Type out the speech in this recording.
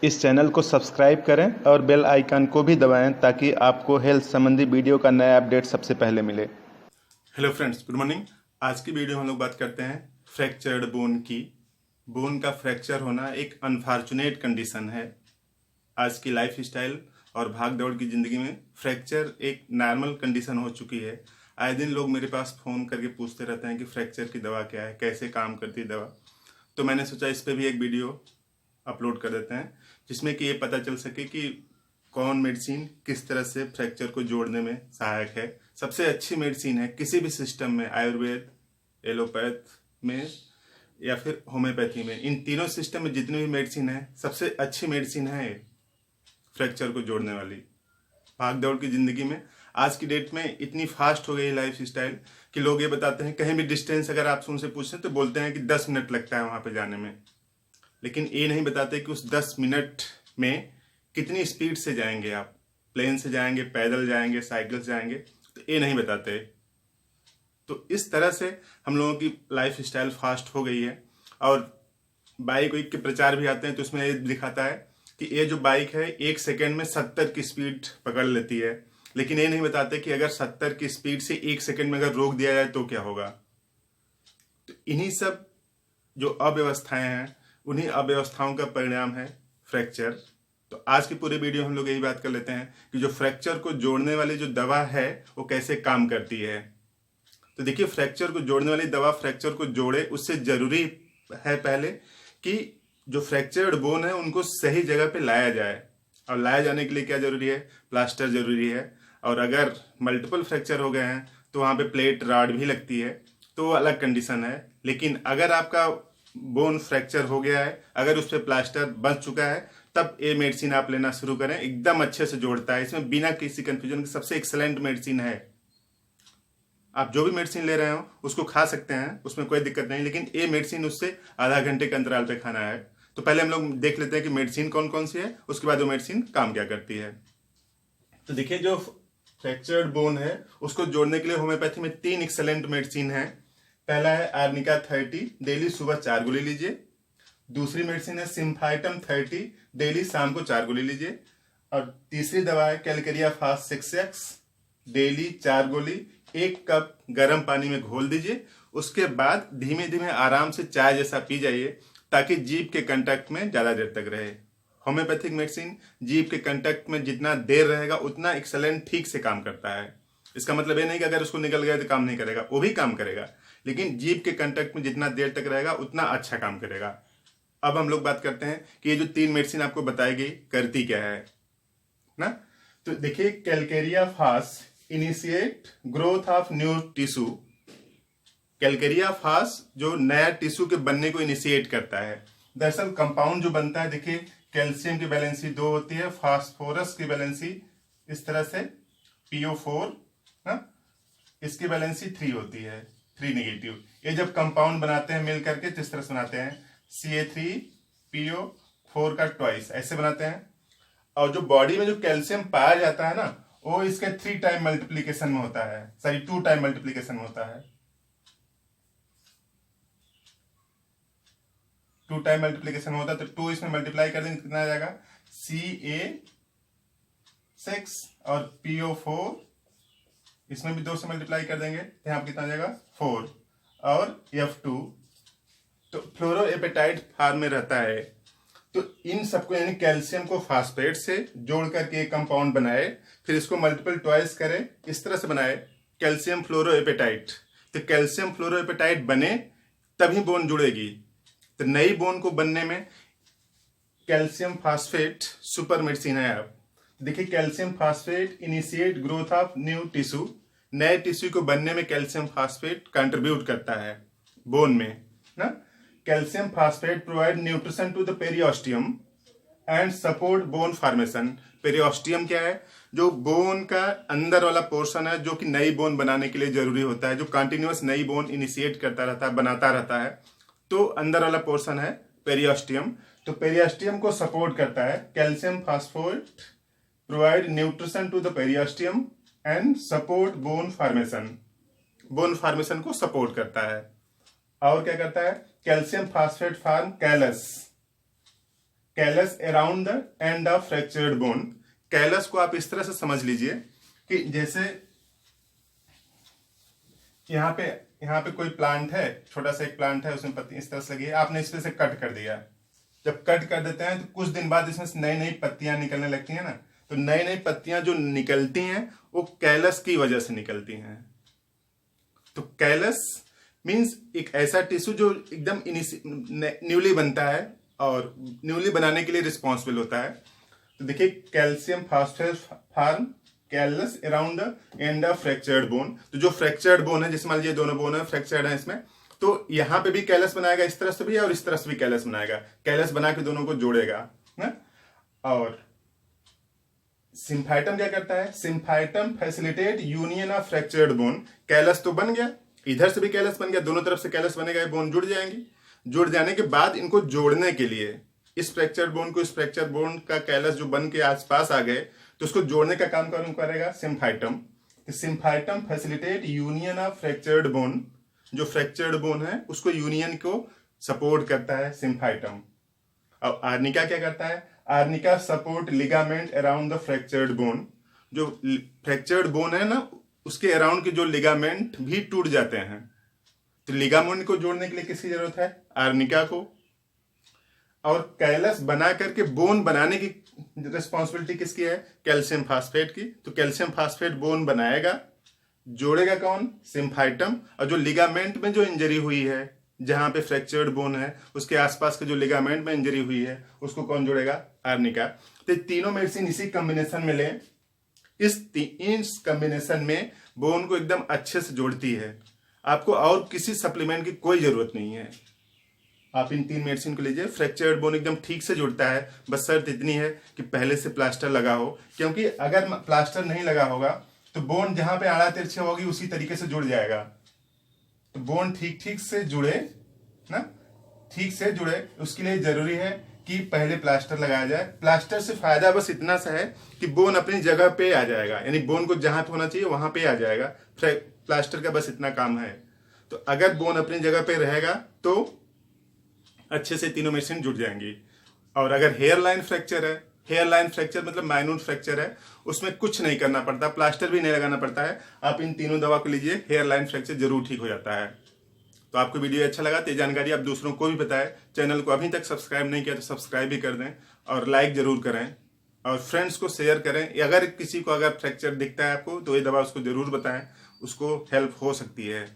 इस चैनल को सब्सक्राइब करें और बेल आइकन को भी दबाएं ताकि आपको हेल्थ संबंधी वीडियो का नया अपडेट सबसे पहले मिले। Hello friends, good morning. आज की वीडियो में हम लोग बात करते हैं फ्रैक्चर्ड बोन की। बोन का फ्रैक्चर होना एक अनफॉर्चुनेट कंडीशन है। आज की लाइफ स्टाइल और भाग दौड़ की ज़िंदगी में फ्रैक्चर एक नॉर्मल कंडीशन हो चुकी है। आए दिन लोग मेरे पास फ़ोन करके पूछते रहते हैं कि फ्रैक्चर की दवा क्या है, कैसे काम करती है दवा। तो मैंने सोचा इस पर भी एक वीडियो अपलोड कर देते हैं जिसमें कि ये पता चल सके कि कौन मेडिसिन किस तरह से फ्रैक्चर को जोड़ने में सहायक है। सबसे अच्छी मेडिसिन है किसी भी सिस्टम में, आयुर्वेद, एलोपैथ में या फिर होम्योपैथी में। इन तीनों सिस्टम में जितनी भी मेडिसिन है, सबसे अच्छी मेडिसिन है फ्रैक्चर को जोड़ने वाली। भाग दौड़ की जिंदगी में आज की डेट में इतनी फास्ट हो गई लाइफ स्टाइल कि लोग ये बताते हैं, कहीं भी डिस्टेंस अगर आप उनसे पूछें तो बोलते हैं कि 10 मिनट लगता है वहां पे जाने में। लेकिन ये नहीं बताते कि उस 10 मिनट में कितनी स्पीड से जाएंगे आप। प्लेन से जाएंगे, पैदल जाएंगे, साइकिल से जाएंगे, तो ये नहीं बताते। तो इस तरह से हम लोगों की लाइफ स्टाइल फास्ट हो गई है। और बाइक वाइक के प्रचार भी आते हैं तो उसमें ये दिखाता है कि ये जो बाइक है 1 सेकेंड में 70 की स्पीड पकड़ लेती है। लेकिन ये नहीं बताते कि अगर 70 की स्पीड से 1 सेकेंड में अगर रोक दिया जाए तो क्या होगा। तो इन्हीं सब जो अव्यवस्थाएं हैं, उन्हीं अव्यवस्थाओं का परिणाम है फ्रैक्चर। तो आज की पूरी वीडियो हम लोग यही बात कर लेते हैं कि जो फ्रैक्चर को जोड़ने वाली जो दवा है वो कैसे काम करती है। तो देखिए, फ्रैक्चर को जोड़ने वाली दवा फ्रैक्चर को जोड़े, उससे जरूरी है पहले कि जो फ्रैक्चर्ड बोन है उनको सही जगह पे लाया जाए। और लाया जाने के लिए क्या जरूरी है? प्लास्टर जरूरी है। और अगर मल्टीपल फ्रैक्चर हो गए हैं तो वहाँ पे प्लेट राड भी लगती है, तो वो अलग कंडीशन है। लेकिन अगर आपका बोन फ्रैक्चर हो गया है, अगर उस पर प्लास्टर बच चुका है, तब ये मेडिसिन आप लेना शुरू करें। एकदम अच्छे से जोड़ता है, इसमें बिना किसी कंफ्यूजन के सबसे एक्सलेंट मेडिसिन है। आप जो भी मेडिसिन ले रहे हो उसको खा सकते हैं, उसमें कोई दिक्कत नहीं, लेकिन ये मेडिसिन उससे आधा घंटे के अंतराल पे खाना है। तो पहले हम लोग देख लेते हैं कि मेडिसिन कौन कौन सी है, उसके बाद वो मेडिसिन काम क्या करती है। तो देखिए, जो फ्रैक्चर्ड बोन है उसको जोड़ने के लिए होम्योपैथी में 3 एक्सलेंट मेडिसिन है। पहला है आर्निका 30, डेली सुबह 4 गोली लीजिए। दूसरी मेडिसिन है सिम्फाइटम 30, डेली शाम को 4 गोली लीजिए। और तीसरी दवा है कैलकेरिया फास्ट 6x, डेली 4 गोली 1 कप गर्म पानी में घोल दीजिए। उसके बाद धीमे धीमे आराम से चाय जैसा पी जाइए, ताकि जीभ के कंटेक्ट में ज्यादा देर तक रहे। होम्योपैथिक मेडिसिन जीभ के कंटेक्ट में जितना देर रहेगा उतना एक्सलेंट ठीक से काम करता है। इसका मतलब ये नहीं कि अगर उसको निकल गया तो काम नहीं करेगा, वो भी काम करेगा, लेकिन जीभ के कंटेक्ट में जितना देर तक रहेगा उतना अच्छा काम करेगा। अब हम लोग बात करते हैं कि ये जो 3 मेडिसिन आपको बताई गई करती क्या है ना। तो देखिए, Calcarea fast initiate growth of new tissue. Calcarea fast जो नया टिश्यू के बनने को इनिशिएट करता है। दरअसल कंपाउंड जो बनता है, देखिए कैल्शियम की वैलेंसी 2 होती है, फास्फोरस की वैलेंसी इस तरह से PO4, इसकी वैलेंसी 3 होती है, 3 नेगेटिव। ये जब कंपाउंड बनाते हैं मिल करके तो इस तरह से बनाते हैं, CA3PO4 का ट्वाइस ऐसे बनाते हैं। और जो बॉडी में जो कैल्शियम पाया जाता है ना, वो इसके 3 टाइम मल्टीप्लीकेशन में होता है, सॉरी 2 टाइम मल्टीप्लीकेशन में होता है। 2 टाइम मल्टीप्लीकेशन होता है, तो 2 इसमें मल्टीप्लाई कर देंगे कितना आ जाएगा, CA6 और PO4 इसमें भी 2 से मल्टीप्लाई कर देंगे तो यहाँ कितना आ जाएगा 4 और F2। तो फ्लोरोएपेटाइट फॉर्म में रहता है। तो इन सबको यानी कैल्शियम को फास्फेट से जोड़ करके एक कंपाउंड बनाए, फिर इसको मल्टीपल ट्वाइस करे, इस तरह से बनाए कैल्शियम फ्लोरोएपेटाइट। तो कैल्शियम फ्लोरोएपेटाइट बने तभी बोन जुड़ेगी। तो नई बोन को बनने में कैल्शियम फास्फेट सुपर मेडिसिन है। आप देखिए, calcium phosphate initiate growth of new tissue. नए टिश्यू को बनने में कैल्शियम फास्फेट कंट्रीब्यूट करता है बोन में ना। Calcium phosphate provide nutrition to the periosteum and support bone formation. Periosteum क्या है? जो बोन का अंदर वाला पोर्शन है, जो कि नई बोन बनाने के लिए जरूरी होता है, जो कंटिन्यूअस नई बोन इनिशिएट करता रहता है, बनाता रहता है। तो अंदर वाला पोर्शन है पेरियोस्टियम। तो पेरियोस्टियम को सपोर्ट करता है calcium phosphate, provide nutrition to the periosteum and support bone formation. Bone formation को सपोर्ट करता है। और क्या करता है? Calcium phosphate form callus. Callus around the end of fractured bone. Callus को आप इस तरह से समझ लीजिए कि जैसे यहाँ पे कोई प्लांट है, छोटा सा एक प्लांट है, उसमें पत्ती इस तरह से लगी है, आपने इस पे से कट कर दिया। जब कट कर देते हैं तो कुछ दिन बाद इसमें से नई नई पत्तियां निकलने लगती हैं ना, तो नई नई पत्तियां जो निकलती हैं वो कैलस की वजह से निकलती हैं। तो कैलस मीन्स एक ऐसा टिश्यू जो एकदम न्यूली बनता है और न्यूली बनाने के लिए रिस्पॉन्सिबल होता है। तो देखिए, calcium phosphate form callus around the end of fractured bone. तो जो फ्रैक्चर्ड बोन है, जिसमें ये दोनों बोन है फ्रैक्चर्ड है इसमें, तो यहां पे भी कैलस बनाएगा, इस तरफ से भी और इस तरफ से भी कैलस बनाएगा। कैलस बना के दोनों को जोड़ेगा ना। और सिम्फाइटम क्या करता है? Symphytum facilitate union of fractured bone. Callus तो बन गया, इधर से भी कैलस बन गया, दोनों तरफ से कैलस बनेगा, बोन जुड़ जाएंगी। जुड़ जाने के बाद इनको जोड़ने के लिए इस फ्रैक्चर्ड बोन को इस फ्रैक्चर बोन का कैलस जो बन के आसपास आ गए, तो उसको जोड़ने का काम कौन करेगा? Symphytum. Symphytum facilitate union of fractured bone. जो फ्रैक्चर्ड बोन है उसको यूनियन को सपोर्ट करता है सिम्फाइटम। अब आर्निका क्या करता है? Arnica support ligament around the fractured bone. जो फ्रैक्चर्ड बोन है ना, उसके अराउंड के जो लिगामेंट भी टूट जाते हैं, तो लिगामेंट को जोड़ने के लिए किसकी जरूरत है? आर्निका को। और कैलस बना करके बोन बनाने की रिस्पॉन्सिबिलिटी किसकी है? कैल्शियम फास्फेट की। तो कैल्शियम फास्फेट बोन बनाएगा, जोड़ेगा कौन? सिम्फाइटम। और जो लिगामेंट में जो इंजरी हुई है, जहां पे फ्रैक्चर्ड बोन है उसके आसपास के जो लिगामेंट में इंजरी हुई है, उसको कौन जोड़ेगा? आर्निका। तो तीनों मेडिसिन इसी कॉम्बिनेशन में लें। इस कॉम्बिनेशन में बोन को एकदम अच्छे से जोड़ती है। आपको और किसी सप्लीमेंट की कोई जरूरत नहीं है। आप इन 3 मेडिसिन को लीजिए, फ्रैक्चर्ड बोन एकदम ठीक से जुड़ता है। बस शर्त इतनी है कि पहले से प्लास्टर लगा हो, क्योंकि अगर प्लास्टर नहीं लगा होगा तो बोन जहां पे आड़ा तिरछे होगी उसी तरीके से जुड़ जाएगा। तो बोन ठीक से जुड़े ना, ठीक से जुड़े, उसके लिए जरूरी है कि पहले प्लास्टर लगाया जाए। प्लास्टर से फायदा बस इतना सा है कि बोन अपनी जगह पे आ जाएगा, यानी बोन को जहां पे होना चाहिए वहां पे आ जाएगा। प्लास्टर का बस इतना काम है। तो अगर बोन अपनी जगह पे रहेगा तो अच्छे से तीनों मेडिसिन जुड़ जाएंगी। और अगर हेयर लाइन फ्रैक्चर है, हेयर लाइन फ्रैक्चर मतलब माइन्यूट फ्रैक्चर है, उसमें कुछ नहीं करना पड़ता, प्लास्टर भी नहीं लगाना पड़ता है। आप इन तीनों दवा को लीजिए, हेयर लाइन फ्रैक्चर जरूर ठीक हो जाता है। तो आपको वीडियो अच्छा लगा तो ये जानकारी आप दूसरों को भी बताएं। चैनल को अभी तक सब्सक्राइब नहीं किया तो सब्सक्राइब भी कर दें और लाइक जरूर करें और फ्रेंड्स को शेयर करें। अगर किसी को अगर फ्रैक्चर दिखता है आपको तो ये दवा उसको जरूर बताएं, उसको हेल्प हो सकती है।